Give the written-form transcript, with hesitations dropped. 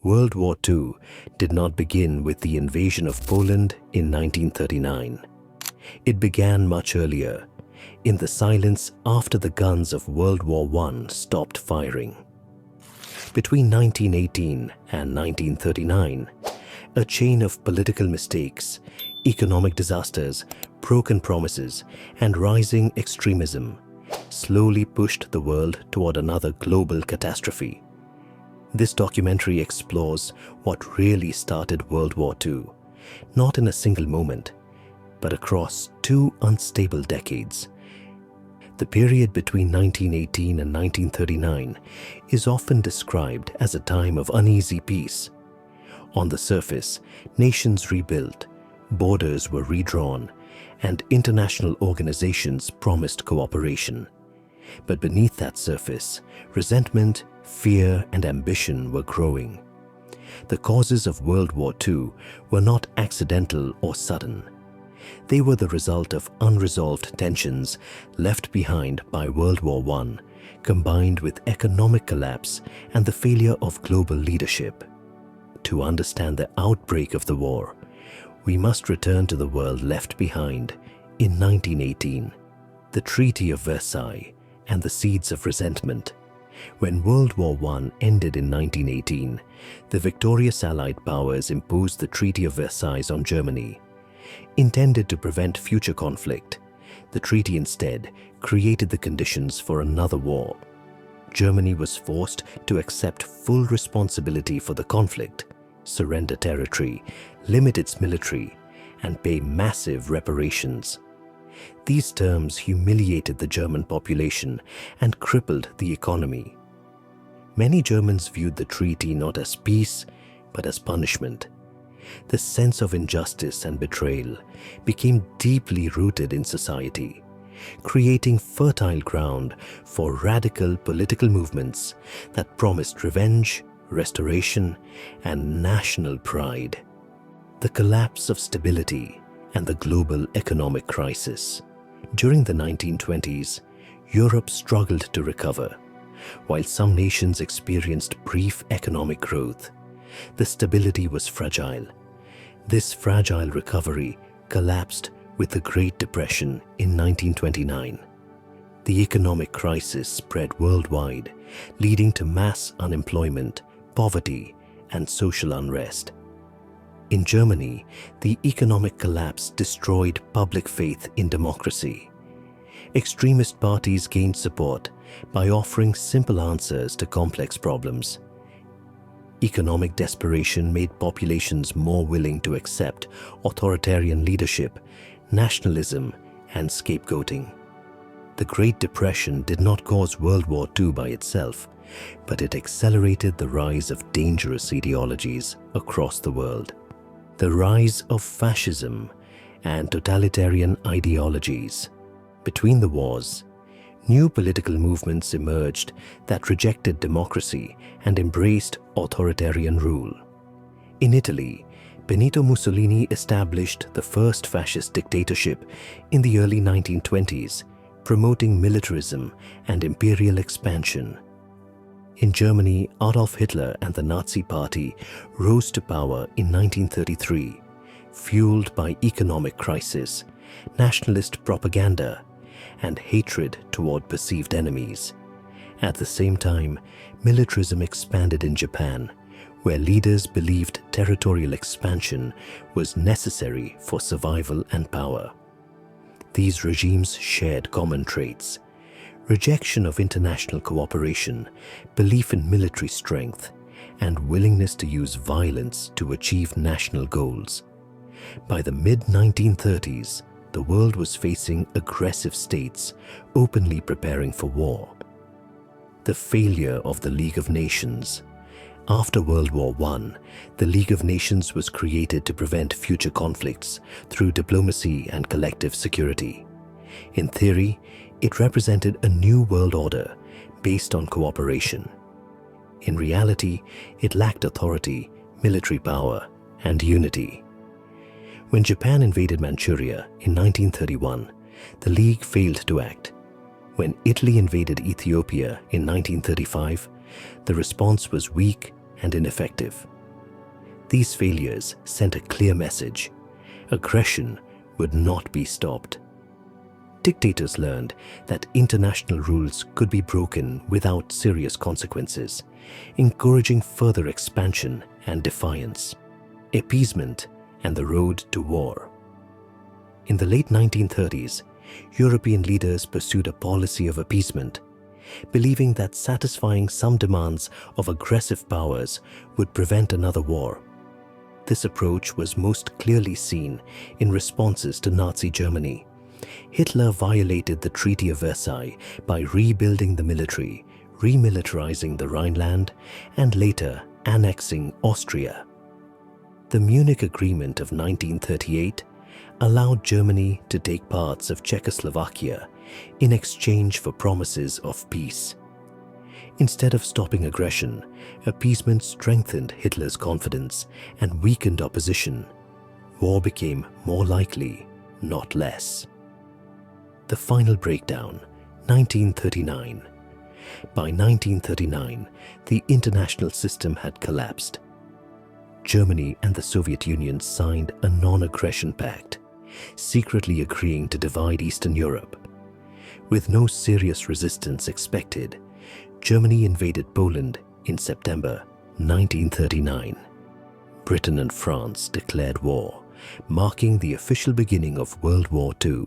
World War II did not begin with the invasion of Poland in 1939. It began much earlier, in the silence after the guns of World War I stopped firing. Between 1918 and 1939, a chain of political mistakes, economic disasters, broken promises, and rising extremism slowly pushed the world toward another global catastrophe. This documentary explores what really started World War II, not in a single moment, but across two unstable decades. The period between 1918 and 1939 is often described as a time of uneasy peace. On the surface, nations rebuilt, borders were redrawn, and international organizations promised cooperation. But beneath that surface, resentment, fear, and ambition were growing. The causes of World War II were not accidental or sudden. They were the result of unresolved tensions left behind by World War I, combined with economic collapse and the failure of global leadership. To understand the outbreak of the war, we must return to the world left behind in 1918, the Treaty of Versailles and the seeds of resentment. When World War I ended in 1918, the victorious Allied powers imposed the Treaty of Versailles on Germany. Intended to prevent future conflict, the treaty instead created the conditions for another war. Germany was forced to accept full responsibility for the conflict, surrender territory, limit its military, and pay massive reparations. These terms humiliated the German population and crippled the economy. Many Germans viewed the treaty not as peace, but as punishment. The sense of injustice and betrayal became deeply rooted in society, creating fertile ground for radical political movements that promised revenge, restoration, and national pride. The collapse of stability and the global economic crisis. During the 1920s, Europe struggled to recover. While some nations experienced brief economic growth, the stability was fragile. This fragile recovery collapsed with the Great Depression in 1929. The economic crisis spread worldwide, leading to mass unemployment, poverty, and social unrest. In Germany, the economic collapse destroyed public faith in democracy. Extremist parties gained support by offering simple answers to complex problems. Economic desperation made populations more willing to accept authoritarian leadership, nationalism, and scapegoating. The Great Depression did not cause World War II by itself, but it accelerated the rise of dangerous ideologies across the world. The rise of fascism and totalitarian ideologies. Between the wars, new political movements emerged that rejected democracy and embraced authoritarian rule. In Italy, Benito Mussolini established the first fascist dictatorship in the early 1920s, promoting militarism and imperial expansion. In Germany, Adolf Hitler and the Nazi Party rose to power in 1933, fueled by economic crisis, nationalist propaganda, and hatred toward perceived enemies. At the same time, militarism expanded in Japan, where leaders believed territorial expansion was necessary for survival and power. These regimes shared common traits: rejection of international cooperation, belief in military strength, and willingness to use violence to achieve national goals. By the mid-1930s, the world was facing aggressive states openly preparing for war. The failure of the League of Nations. After World War I, the League of Nations was created to prevent future conflicts through diplomacy and collective security. In theory, it represented a new world order based on cooperation. In reality, it lacked authority, military power, and unity. When Japan invaded Manchuria in 1931, the League failed to act. When Italy invaded Ethiopia in 1935, the response was weak and ineffective. These failures sent a clear message: aggression would not be stopped. Dictators learned that international rules could be broken without serious consequences, encouraging further expansion and defiance, appeasement, and the road to war. In the late 1930s, European leaders pursued a policy of appeasement, believing that satisfying some demands of aggressive powers would prevent another war. This approach was most clearly seen in responses to Nazi Germany. Hitler violated the Treaty of Versailles by rebuilding the military, remilitarizing the Rhineland, and later annexing Austria. The Munich Agreement of 1938 allowed Germany to take parts of Czechoslovakia in exchange for promises of peace. Instead of stopping aggression, appeasement strengthened Hitler's confidence and weakened opposition. War became more likely, not less. The final breakdown, 1939. By 1939, the international system had collapsed. Germany and the Soviet Union signed a non-aggression pact, secretly agreeing to divide Eastern Europe. With no serious resistance expected, Germany invaded Poland in September 1939. Britain and France declared war, marking the official beginning of World War II.